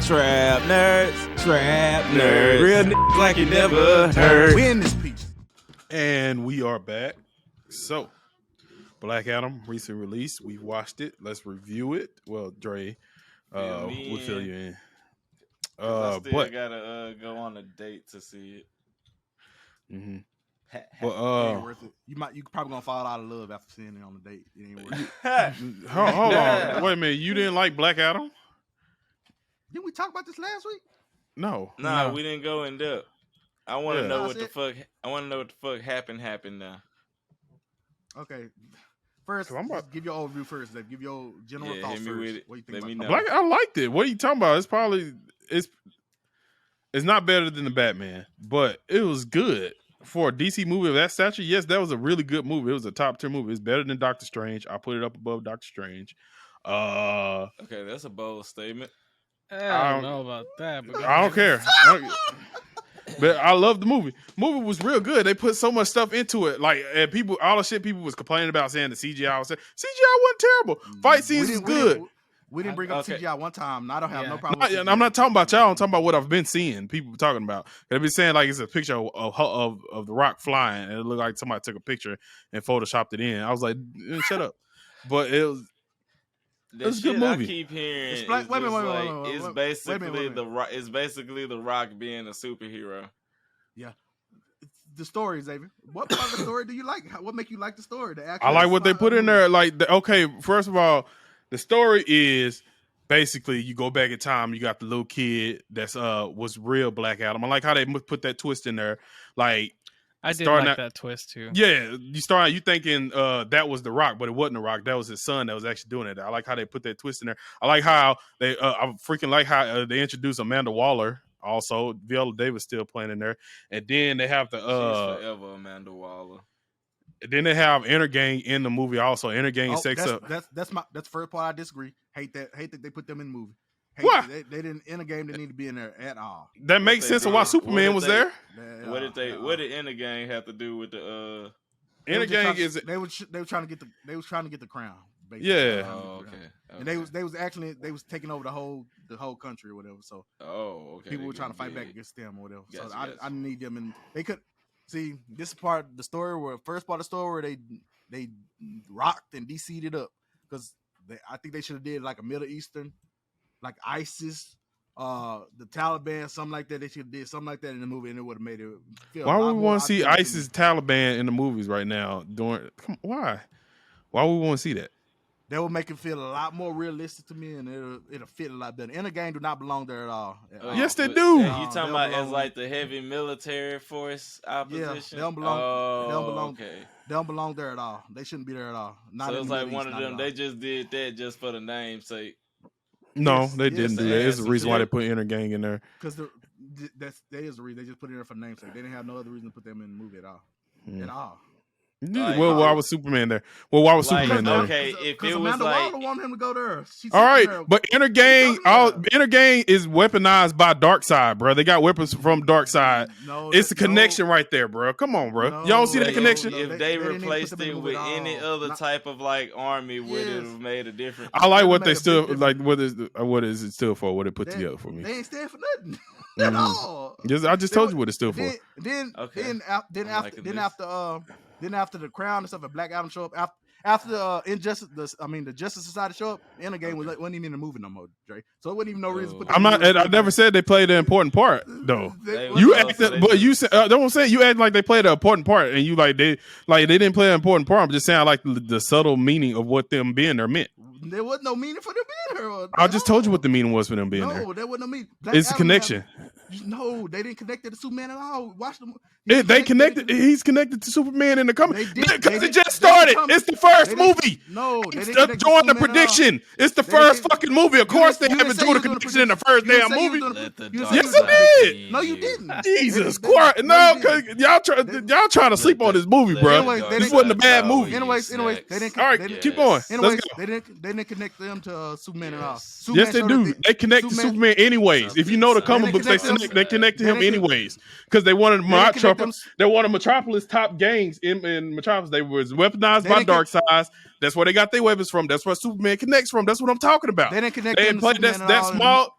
Trap nerds. Real niggas like you never heard. We in this piece. And we are back. So, Black Adam, recent release. We've watched it. Let's review it. Well, Dre, we'll fill you in. I still gotta go on a date to see it. Mm-hmm. But it ain't worth it. You probably gonna fall out of love after seeing it on the date. It ain't worth it. Hold on. Wait a minute. You didn't like Black Adam? Didn't we talk about this last week? No. Nah, we didn't go in depth. I want to know what That's the fuck. I want to know what the fuck happened now. Okay. First, give your overview first. Dave. Give your general thoughts first. With it. What do you think Let about me know. I liked it. What are you talking about? It's not better than the Batman, but it was good for a DC movie of that stature. Yes, that was a really good movie. It was a top tier movie. It's better than Doctor Strange. I put it up above Doctor Strange. Okay, that's a bold statement. I don't know about that, but I don't care. But I love the movie. Movie was real good. They put so much stuff into it. Like all the shit people was complaining about, saying the CGI wasn't terrible. Fight scenes was good. We didn't bring up CGI one time. I don't have no problem. I'm not talking about y'all. I'm talking about what I've been seeing. People talking about. They've been saying like it's a picture of the Rock flying, and it looked like somebody took a picture and photoshopped it in. I was like, shut up. But it was. It's a good movie. I keep hearing it's basically the Rock being a superhero. Yeah, the story, Xavier. What part of the story do you like? What make you like the story? I like what they put in there. Like, first of all, the story is basically you go back in time. You got the little kid that's was real Black Adam. I like how they put that twist in there. Like. I did like that twist too. Yeah, you thinking that was the Rock, but it wasn't the Rock. That was his son that was actually doing it. I like how they put that twist in there. I like how they. I freaking like how they introduced Amanda Waller. Also, Viola Davis still playing in there, and then they have the. She's forever Amanda Waller. And then they have Intergang in the movie. Also, Intergang sex up. That's the first part I disagree. Hate that they put them in the movie. Why? They didn't in a game. They need to be in there at all. That makes sense of why Superman was there. What did Intergang have to do with the? Intergang is they were trying to get the crown. Basically. Yeah. Oh, okay. And they was taking over the whole country or whatever. So okay. People were trying to fight back against them or whatever. So I need them, and they could see this part of the story where first part of the story where they rocked and DC'd it up because I think they should have did like a Middle Eastern. Like ISIS, the Taliban, something like that. They should have did something like that in the movie, and it would have made it feel. Why would we want to see ISIS, Taliban in the movies right now? Why? Why would we want to see that? That would make it feel a lot more realistic to me, and it'll fit a lot better. Intergang do not belong there at all. Yes, they do. You talking about as like the heavy military force opposition? Yeah, they don't belong. They don't belong. Okay. They don't belong there at all. They shouldn't be there at all. So it's like one of them. They just did that just for the name's sake. No, they didn't do that. There's the reason why they put Intergang in there. Because that is the reason. They just put it in there for namesake. They didn't have no other reason to put them in the movie at all. At all. Why was Superman there? Superman there? Okay, if it was Amanda like, Waller wanted him to go there. All right, but Intergang is weaponized by Darkseid, bro. They got weapons from Darkseid. It's a connection right there, bro. Come on, bro. Y'all see that connection? If they replaced it with any other type of like army, would it have made a difference? I like what they still like. What is it still for? What it put together for me? They ain't stand for nothing at all. I just told you what it's still for. Then after the Crown and stuff, and Black Adam show up after the Justice Society show up, Intergang wasn't even in the movie no more, Dre. So it wasn't even no reason. I never said they played the important part though. You acted, but you said don't say you act like they played the important part, and you they didn't play an important part. I'm just saying I like the subtle meaning of what them being there meant. There was no meaning for them being there. I just told you what the meaning was for them being there. No, there wasn't no meaning. It's a connection. No, they didn't connect it to Superman at all. Watch them. They connected. He's connected to Superman in the comic because it just started. It's the first movie. No, they didn't join the prediction. It's the first fucking movie. Of course, they haven't joined the prediction in the first damn movie. Yes, it did. No, you didn't. Jesus Christ! No, because y'all trying to sleep on this movie, bro. This wasn't a bad movie. Anyways, they didn't. All right, keep going. Anyways, they didn't connect them to Superman at all. Yes, they do. They connect to Superman anyways. If you know the comic books, they connect to him anyways because they wanted Metropolis top gangs in Metropolis. They was weaponized by Darkseid. That's where they got their weapons from. That's where Superman connects from. That's what I'm talking about. They didn't connect. They didn't play that small.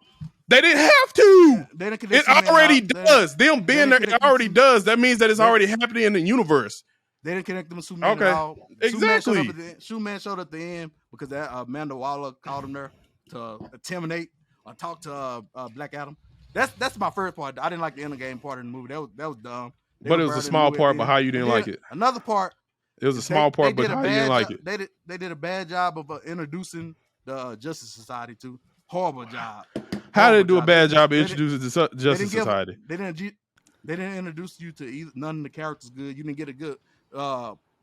They didn't have to. They didn't It already does. Them being there, it already does. That means that it's already happening in the universe. They didn't connect them with Superman at all. Exactly. Superman showed up at the end because that Amanda Waller called him there to intimidate or talk to Black Adam. That's my first part. I didn't like the end of game part of the movie. That was dumb. But it was a small part, but how you didn't like it? Another part. It was a small part, but how you didn't like it? They did a bad job of introducing the Justice Society to. Horrible job. How did they do a bad job of introducing the Justice Society? They didn't introduce you to none of the characters good. You didn't get a good.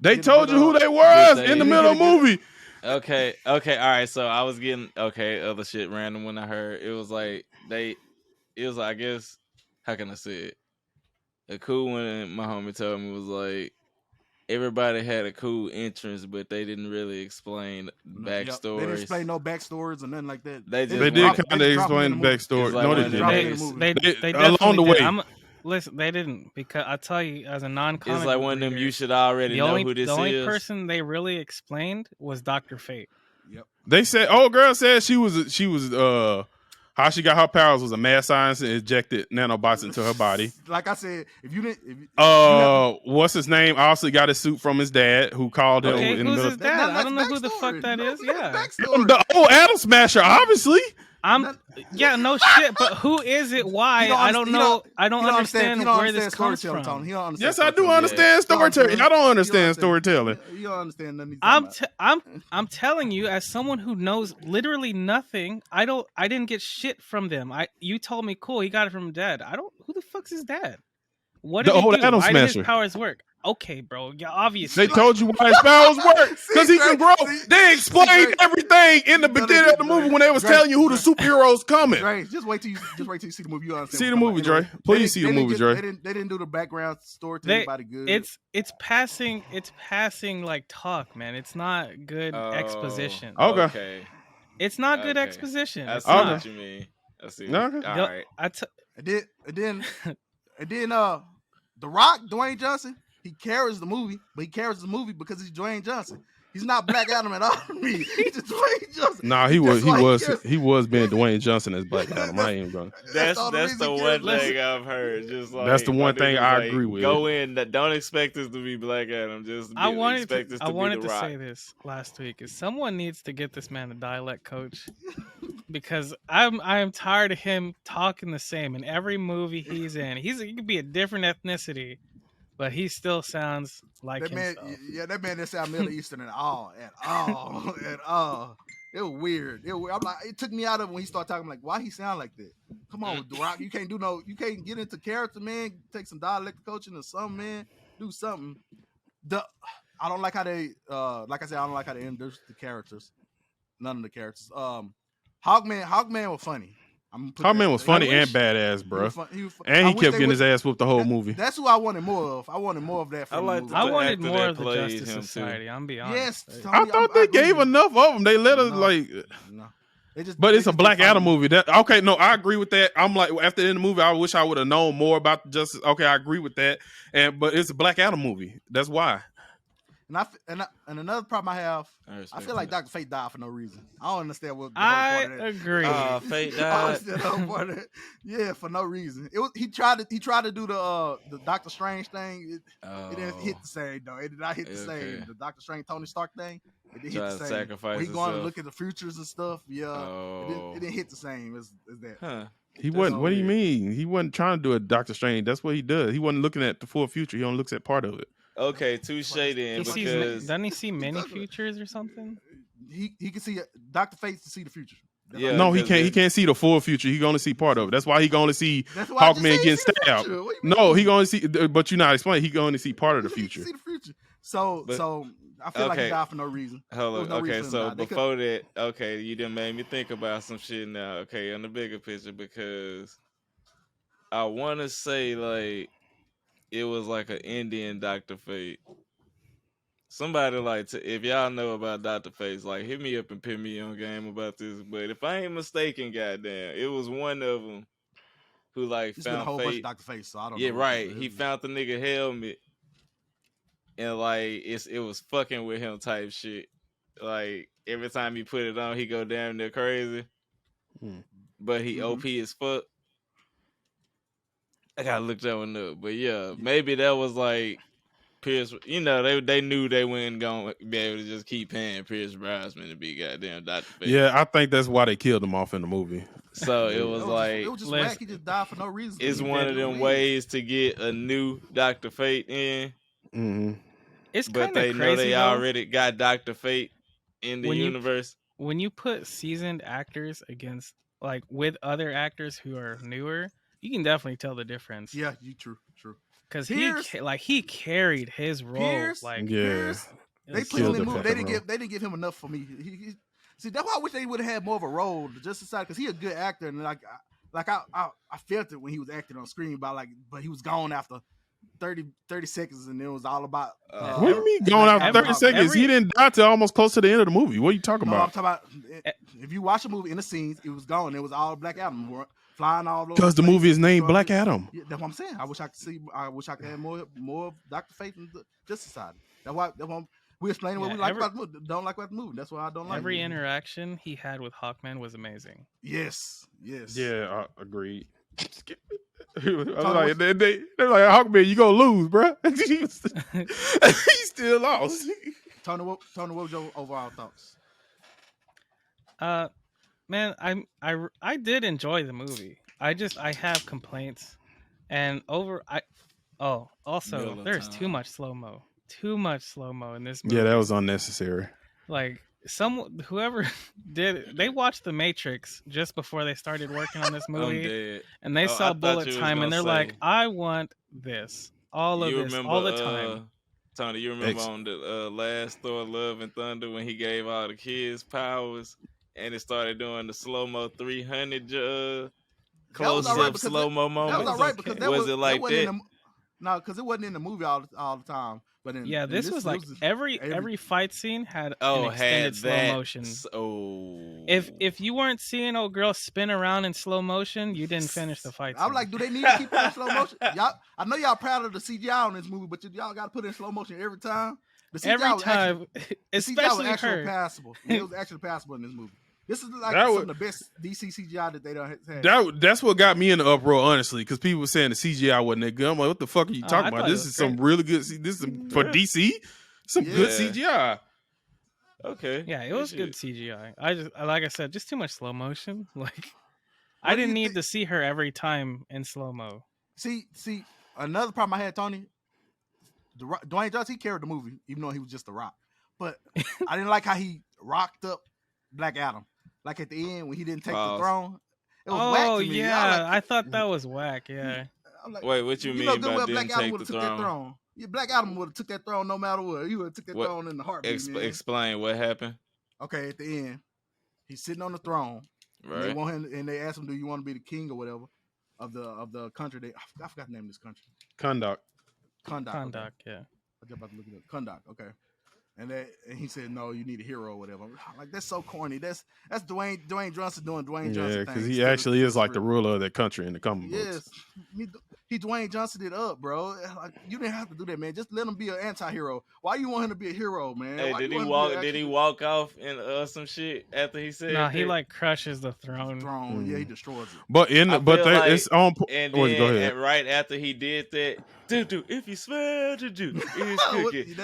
They told you who they were in the middle of the movie. Okay, all right. So I was getting other shit random when I heard it was like I guess, how can I say it? A cool one my homie told me was like everybody had a cool entrance, but they didn't really explain backstories. They didn't explain no backstories or nothing like that. They did kind of explain the backstory. Like no, they didn't. They along the way. Listen, they didn't, because I tell you, as a non-comic, it's like one of them. You should already know who this is. The only person they really explained was Dr. Fate. Yep. They said, "Oh, girl said she was how she got her powers was a mad science and injected nanobots into her body." Like I said, if you didn't, what's his name? Obviously got his suit from his dad, who called him in the middle. Who's his dad? I don't know who the fuck that is. Yeah, the old Atom Smasher, obviously. No shit, but who is it? Why? I don't know. I don't understand where this comes from. Yes, I do understand storytelling. I don't understand storytelling. You don't understand nothing. I'm telling you, as someone who knows literally nothing, I didn't get shit from them. You told me, cool, he got it from dad. Who the fuck's his dad? What did he do? Atom Why Smasher. did his powers work? Okay, bro. Yeah, obviously. They told you why his powers work. Because he can grow. They explained everything in the beginning of the movie when they was telling you who the superheroes coming. Dre, just wait till you see the movie. You understand? See the movie, Dre. Please see the movie, Dre. They didn't do the background story to anybody good. It's passing like talk, man. It's not good exposition. Okay. It's not good exposition. I see what you mean. I see. All right. And then The Rock, Dwayne Johnson, he carries the movie, but he carries the movie because he's Dwayne Johnson. He's not Black Adam at all to me. He's just Dwayne Johnson. Nah, he was being Dwayne Johnson as Black Adam. I ain't gonna. That's the one thing I've heard. Just like that's the one thing I agree with. Go in. Don't expect this to be Black Adam. I wanted to say this last week. Is someone needs to get this man a dialect coach, because I am tired of him talking the same in every movie he's in. He could be a different ethnicity, but he still sounds like that himself. Man. Yeah, that man didn't sound Middle Eastern at all. It was weird. I'm like, it took me out of when he started talking. I'm like, why he sound like that? Come on, The Rock, you can't get into character, man. Take some dialect coaching or something, man. Do something. I don't like how they, like I said, I don't like how they introduce the characters. None of the characters. Hawkman was funny. Hawkman was funny and badass, bro. And he kept getting his ass whooped the whole movie. That's who I wanted more of. I wanted more of that. I wanted more of the Justice Society. I'm be honest. Yes, I thought they gave enough of them. They let us No. But it's a Black Adam movie. I agree with that. I'm like, after the end of the movie, I wish I would have known more about the Justice. Okay, I agree with that. But it's a Black Adam movie. That's why. And another problem I have, I feel like Dr. Fate died for no reason. I don't understand what. I agree. Fate died. Yeah, for no reason. He tried to do the Doctor Strange thing. It didn't hit the same though. It did not hit the same. The Doctor Strange Tony Stark thing. It didn't hit the same. Sacrifice he going to look at the futures and stuff. Yeah, it didn't hit the same as that. Huh. He wasn't. What do you mean? He wasn't trying to do a Doctor Strange. That's what he does. He wasn't looking at the full future. He only looks at part of it. Okay, touche then. Doesn't he see many futures or something? He can see Dr. Fate to see the future. Yeah, no, he can't. He can't see the full future. He can only see part of it. That's why he can only see Hawkman getting stabbed. No, he can only see. But you're not explaining. He can only see part of the future. See the future. So I feel like he died for no reason. Hold on. Okay, so before that, you done made me think about some shit now. Okay, on the bigger picture, because I want to say like it was like an Indian Dr. Fate. Somebody like if y'all know about Dr. Fate, like hit me up and pin me on game about this. But if I ain't mistaken, goddamn, it was one of them who like found a whole Fate. bunch of Dr. Fate, so I don't know. Yeah, right. He found the nigga helmet, and like it was fucking with him type shit. Like every time he put it on, he go damn near crazy. but he OP as fuck. I gotta look that one up. But yeah, maybe that was like Pierce. You know, they knew they weren't gonna be able to just keep paying Pierce Brosnan to be goddamn Dr. Fate. Yeah, I think that's why they killed him off in the movie. So it was like it was just whack. He just died for no reason. It's one of them ways to get a new Dr. Fate in. Mm-hmm. It's but they crazy, know they though, already got Dr. Fate in the universe. When you put seasoned actors against like with other actors who are newer, you can definitely tell the difference. Yeah, true. Because he carried his role. Pierce, Pierce, they put him in the movie. They didn't give him enough for me. See, that's why I wish they would have had more of a role to just decide, because he's a good actor, and I felt it when he was acting on screen, but he was gone after 30 seconds, and it was all about. What do you mean gone after 30 seconds? He didn't die till almost close to the end of the movie. What are you talking about? I'm talking about if you watch the movie in the scenes, it was gone. It was all Black Adam flying all over. Because the movie is named Black Adam. Yeah, that's what I'm saying. I wish I could have more of Dr. Fate and the Justice Society. That's why we explain what we like about the movie, don't like about the movie. That's why I don't like every interaction he had with Hawkman was amazing. Yes. Yeah, I agreed. They're like, Hawkman, you gonna lose, bro. He still lost. Tony, what was your overall thoughts? Man, I did enjoy the movie. I have complaints, and also there's too much slow mo in this movie. Yeah, that was unnecessary. Like whoever did it, they watched The Matrix just before they started working on this movie, and they saw bullet time, and they're like, I want this, all of this, all the time. Tony, you remember on the last Thor: Love and Thunder when he gave all the kids powers, and it started doing the slow-mo 300 close-up slow-mo moments? That was all right, because was it like that? No, because it wasn't in the movie all the time. But this was like every fight scene had an extended slow motion. If you weren't seeing old girl spin around in slow motion, you didn't finish the fight scene. I'm like, do they need to keep putting slow motion? I know y'all proud of the CGI on this movie, but y'all got to put in slow motion every time. Especially her. Passable. It was actually passable in this movie. This is like some of the best DC CGI that they don't have. That's what got me in the uproar, honestly, because people were saying the CGI wasn't that good. I'm like, what the fuck are you talking about? This is some really good. This is for DC, some good CGI. Okay. Yeah, it was good CGI. Like I said, just too much slow motion. Like, I didn't need to see her every time in slow mo. See, another problem I had, Tony. Dwayne Johnson, he carried the movie, even though he was just a rock. But I didn't like how he rocked up Black Adam. Like at the end when he didn't take the throne, it was whack to me. Yeah, I thought that was whack. Yeah. Like, wait, what you mean by didn't take the throne? Yeah, Black Adam would have took that throne no matter what. He would have took that throne in the heartbeat. Explain what happened. Okay, at the end, he's sitting on the throne. Right. And they ask him, "Do you want to be the king or whatever of the country?" I forgot the name of this country. Kahndaq. Okay. Yeah. I just about to look it up. Kahndaq. Okay. And he said, "No, you need a hero or whatever." Like, that's so corny. That's Dwayne Johnson doing Dwayne Johnson. Yeah, because he actually is like the ruler of that country in the comic books. Yes, he Dwayne Johnson it up, bro. Like, you didn't have to do that, man. Just let him be an anti-hero. Why you want him to be a hero, man? Hey, did he walk off in some shit after he said? No, he like crushes the throne. Yeah, he destroys it. But it's on. And then, go ahead. And right after he did that, dude, if you smell the juice, it's cooking.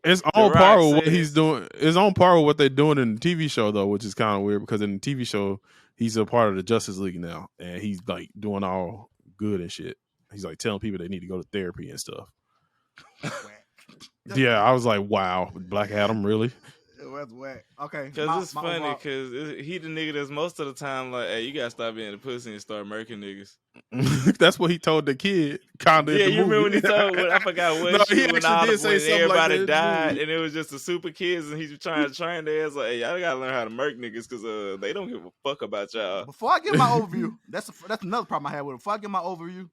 It's on par with what he's doing. It's on par with what they're doing in the TV show, though, which is kind of weird because in the TV show, he's a part of the Justice League now, and he's like doing all good and shit. He's like telling people they need to go to therapy and stuff. Yeah, I was like, wow, Black Adam, really? That's whack. Okay, because it's funny because he the nigga that's most of the time like, hey, you gotta stop being a pussy and start murking niggas. That's what he told the kid. Kinda. Yeah, you remember when he told? I forgot what. He actually did say something everybody like died, and it was just the super kids, and he's trying to train their ass like, hey, y'all gotta learn how to murk niggas because they don't give a fuck about y'all. Before I give my overview, that's another problem I had with him. Before I give my overview,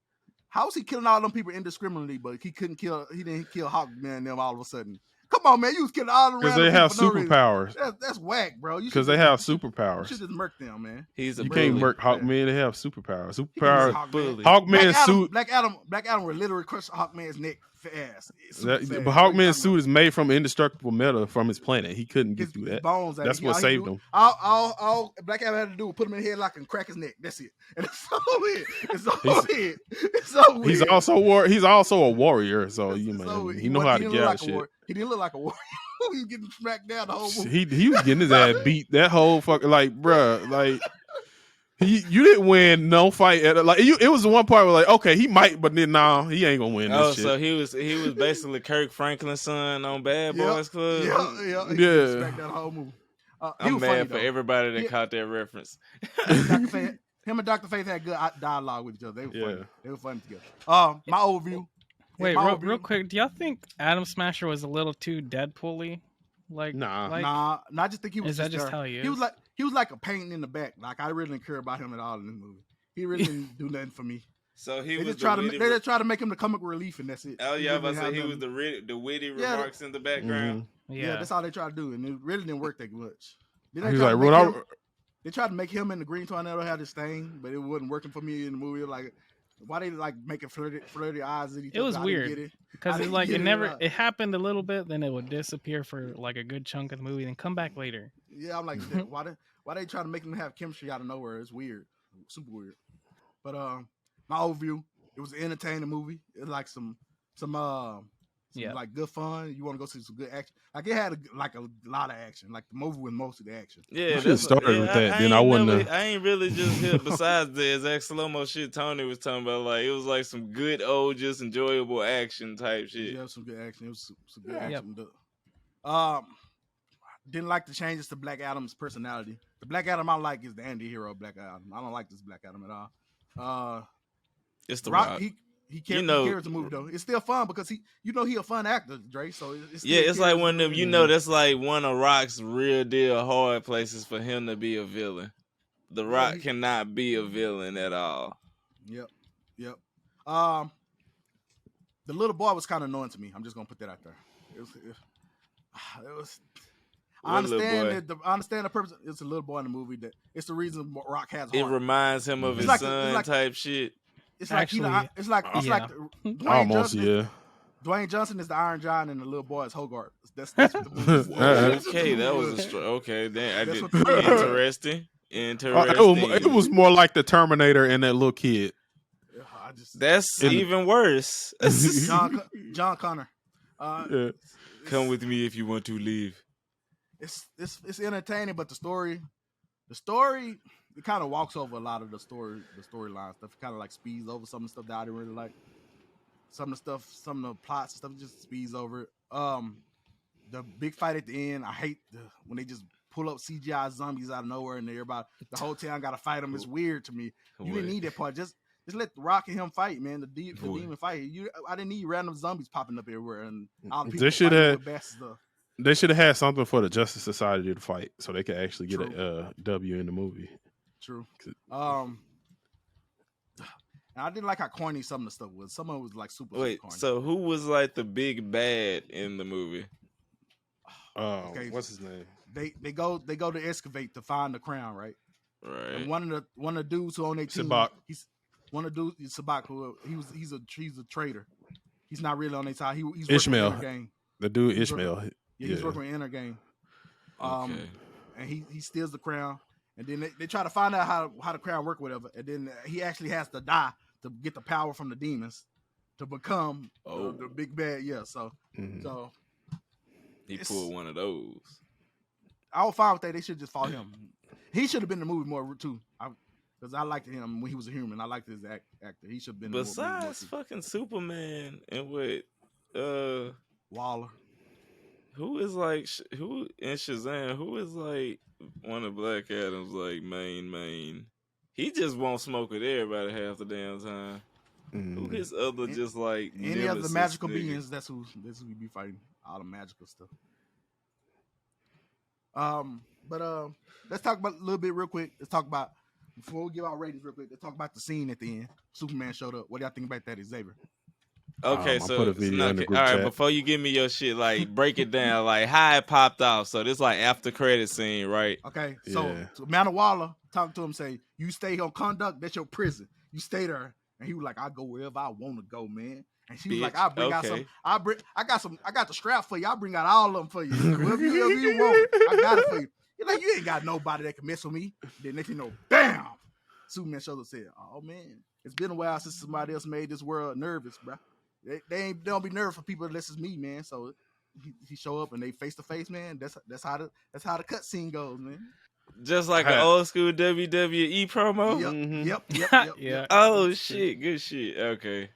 how was he killing all them people indiscriminately? But he didn't kill Hawkman and them all of a sudden. Come on, man. You was killing all the because they have superpowers. That's whack, bro. Because they have superpowers. You should just murk them, man. You can't murk Hawkman. They have superpowers. Hawkman suit. Black Adam would literally crush Hawkman's neck fast. But Hawkman's suit is made from indestructible metal from his planet. He couldn't get through that. That's what saved him. All Black Adam had to do was put him in the headlock and crack his neck. That's it. And it's so weird. It's so weird. He's also a warrior, so he know how to get out of shit. He didn't look like a warrior. He was getting smacked down the whole movie. He was getting his ass beat. That whole fucking bruh, you didn't win no fight at it was the one part where okay, he might, but then he ain't gonna win this shit. So he was basically Kirk Franklin's son on Bad Boys Club. Yeah. Smacked down the whole movie. I'm mad for everybody that caught that reference. Him and Dr. Faith had good dialogue with each other. They were funny. They were funny together. My overview. Wait, real quick. Do y'all think Atom Smasher was a little too Deadpool-y? Nah. I just think he was. Is that just how he is? He was like a pain in the back. Like I really didn't care about him at all in this movie. He really didn't do nothing for me. So they just try to make him the comic relief, and that's it. Oh yeah, I say he was the witty remarks in the background. Mm-hmm. Yeah, that's all they tried to do, and it really didn't work that much. They tried to make him and the Green Tornado have this thing, but it wasn't working for me in the movie. Like, why they making flirty eyes at each other? It was weird because it happened a little bit, then it would disappear for like a good chunk of the movie, then come back later. Yeah, I'm like, why they try to make them have chemistry out of nowhere? It's weird, super weird. But my overview, it was an entertaining movie. It was like some like good fun. You want to go see some good action? Like it had a lot of action. Like the movie with most of the action. Yeah, should started with that. Then I wouldn't. I ain't really just hit. Besides the exact slow mo shit Tony was talking about, like it was like some good old, just enjoyable action type shit. Yeah, some good action. It was some good action. Yep. Didn't like the changes to Black Adam's personality. The Black Adam I like is the anti-hero Black Adam. I don't like this Black Adam at all. It's the Rock. He carries the movie though. It's still fun because he a fun actor, Dre. So it's like one of them. That's like one of Rock's real deal hard places for him to be a villain. The Rock cannot be a villain at all. Yep. The little boy was kind of annoying to me. I'm just gonna put that out there. It was. I understand the purpose. It's a little boy in the movie that it's the reason Rock has heart. It reminds him of his son type shit. It's like Dwayne Johnson. Dwayne Johnson is the Iron Giant and the little boy is Hogarth. That's what the movie is. Okay, that was okay. Then interesting. It was more like the Terminator and that little kid. That's even worse. John Connor. Come with me if you want to leave. It's entertaining, but the story it kind of walks over a lot of the storyline stuff. It kind of like speeds over some of the stuff that I didn't really like. Some of the plots and stuff just speeds over it. The big fight at the end, I hate when they just pull up CGI zombies out of nowhere and everybody, the whole town got to fight them. It's weird to me. You didn't need that part. Just let The Rock and him fight, man. The demon fight. I didn't need random zombies popping up everywhere and all the people fighting with bad stuff. They should have had something for the Justice Society to fight, so they could actually get a W in the movie. True. And I didn't like how corny some of the stuff was. Some of it was like super corny. So who was like the big bad in the movie? What's his name? They go to excavate to find the crown, right? Right. And one of the dudes who on their team, Sabak. Sabak, who he's a traitor. He's not really on their side. He's Ishmael. Game. The dude Ishmael. He's working with Inner Game. Okay. And he steals the crown. And then they try to find out how the crown work, whatever. And then he actually has to die to get the power from the demons to become the big bad. Yeah, so he pulled one of those. I was fine with that. They should just follow him. He should have been in the movie more too. Because I liked him when he was a human. I liked his actor. He should have been. Besides fucking Superman and what Waller. Who in Shazam? Who is like one of Black Adam's like main? He just won't smoke with everybody half the damn time. Who his other just like any of the magical beings? That's who we be fighting. All the magical stuff. But let's talk about a little bit real quick. Let's talk about before we give out ratings real quick. Let's talk about the scene at the end. Superman showed up. What do y'all think about that, Xavier? Okay, I so put a video in the group all right. chat. Before you give me your shit, like break it down, like how it popped off. So this like after credit scene, right? Okay, so Amanda Waller talking to him, say, "You stay on conduct. That's your prison. You stay there." And he was like, "I go wherever I want to go, man." And she was like, "I bring out some. I got the strap for you. I bring out all of them for you. Whoever you want, I got it for you." You're like, "You ain't got nobody that can mess with me." Then next thing you know, bam! Superman shows up and said, "Oh man, it's been a while since somebody else made this world nervous, bro. They don't be nervous for people unless it's me, man." So he show up and they face to face, man. That's how the cut scene goes, man. Just like an old school WWE promo. Yep. Yeah. Oh shit, good shit. Okay.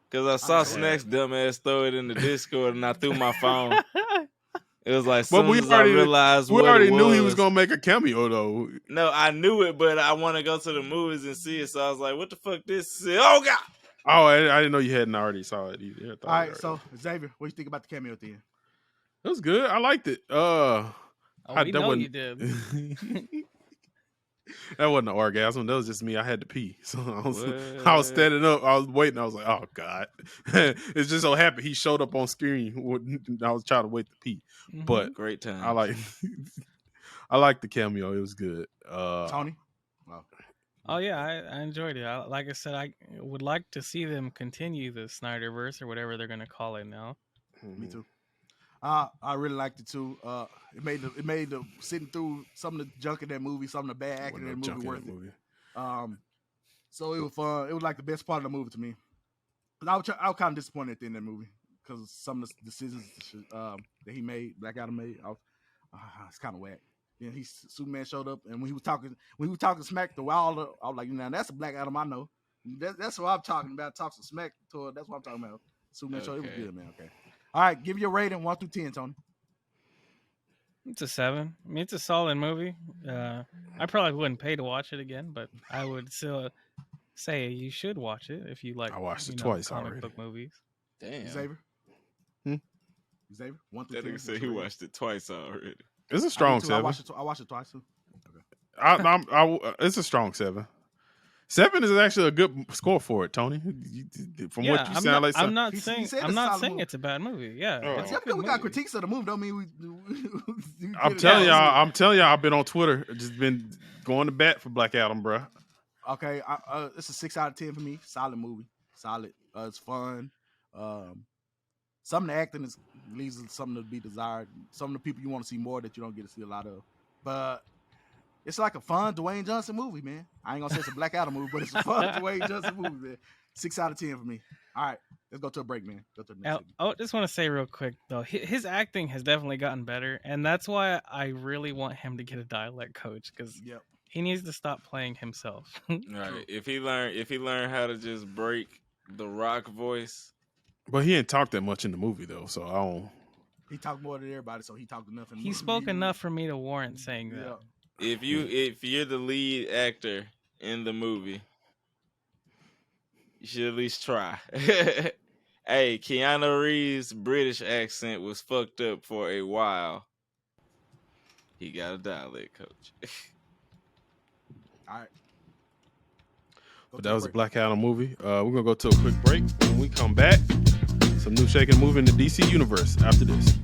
Cause I saw Snacks dumbass throw it in the Discord and I threw my phone. It was like soon as I realized we already knew he was gonna make a cameo though. No, I knew it, but I want to go to the movies and see it. So I was like, "What the fuck this is?" Oh god! Oh, I didn't know you hadn't already saw it either. All right, so Xavier, what do you think about the cameo at the end? It was good. I liked it. We know you did. That wasn't an orgasm. That was just me. I had to pee, so I was standing up. I was waiting. I was like, "Oh God!" It's just so happy he showed up on screen. I was trying to wait to pee, but great time. I like the cameo. It was good. Tony. Oh yeah, I enjoyed it. Like I said, I would like to see them continue the Snyderverse or whatever they're gonna call it now. Me too. I really liked it too. It made the sitting through some of the junk in that movie, some of the bad acting in that movie worth it. So it was fun. It was like the best part of the movie to me. I was kind of disappointed at the end of the movie because some of the decisions that he made, Black Adam made. It's kind of whack. Then Superman showed up, and when he was talking smack to Wilder, I was like, "Now that's a Black Adam I know. That's what I'm talking about. Talking smack to her. That's what I'm talking about." Superman showed up. It was good, man. Okay. All right, give your rating 1 through 10, Tony. It's a 7. I mean, it's a solid movie. I probably wouldn't pay to watch it again, but I would still say you should watch it if you like. I watched it twice comic book movies. Damn, Xavier. Xavier, 1 through 10. That nigga said he watched it twice already. It's a strong 7. I watched it twice too. Okay. It's a strong 7. 7 is actually a good score for it, Tony. From what you sound like, I'm not saying it's a bad movie. Yeah, we got critiques of the movie. Don't mean we I'm telling y'all, I've been on Twitter, just been going to bat for Black Adam, bro. Okay, it's a 6 out of 10 for me. Solid movie, solid. It's fun. Some of the acting leaves something to be desired. Some of the people you want to see more that you don't get to see a lot of, but. It's like a fun Dwayne Johnson movie, man. I ain't gonna say it's a Black Adam movie, but it's a fun Dwayne Johnson movie, man. 6 out of 10 for me. All right, let's go to a break, man. Go to the next I just want to say real quick though, his acting has definitely gotten better, and that's why I really want him to get a dialect coach because he needs to stop playing himself. Right. If he learned how to just break the Rock voice, but he didn't talk that much in the movie though, so I don't. He talked more than everybody, so he talked enough. He spoke enough for me to warrant saying that. Yeah. If you're the lead actor in the movie, you should at least try. Hey, Keanu Reeves' British accent was fucked up for a while. He got a dialect coach. All right. But that was a Black Adam movie. We're gonna go to a quick break. When we come back, some new shaking movie in the DC universe after this.